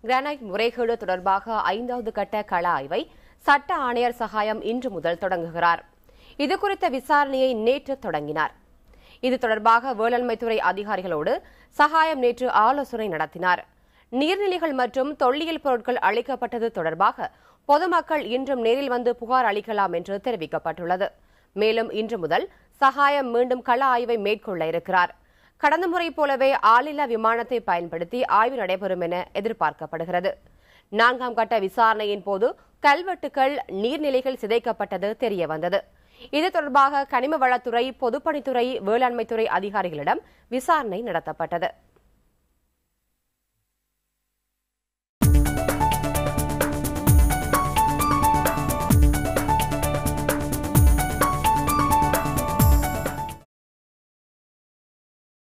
Granite முறைகேடு தொடர்பாக 5வது கட்ட கள ஆய்வை சட்ட ஆணையர் சகாயம் இன்று முதல் தொடங்குகிறார். இதுகுறித்த விசாரணையை நேற்று தொடங்கினார். இது தொடர்பாக வேளாண்மைத்துறை அதிகாரிகளோடு சகாயம் நேற்று ஆலோசனை நடத்தினார். நீர்நிலைகள் மற்றும் தொல்லியல் பொருட்கள் அளிக்கப்பட்டது தொடர்பாக பொதுமக்கள் இன்றும் நேரில் வந்து புகார் அளிக்கலாம் என்று தெரிவிக்கப்பட்டுள்ளது. மேலும் இன்று முதல் சகாயம் மீண்டும் கள ஆய்வை மேற்கொள்ள இருக்கிறார். கடந்த முறை போலவே ஆளில்லா விமானத்தை பயன்படுத்தி ஆய்வு நடைபெறும் என எதிர்பார்க்கப்படுகிறது. 4ஆம் கட்ட விசாரணையின் போது கல்வெட்டுகள், நீர்நிலைகள் சிதைக்கப்பட்டது தெரியவந்தது. இது தொடர்பாக கனிம வளத்துறை, பொதுப்பணித்துறை, வேளாண்மைத்துறை அதிகாரிகளிடம் விசாரணை நடத்தப்பட்டது.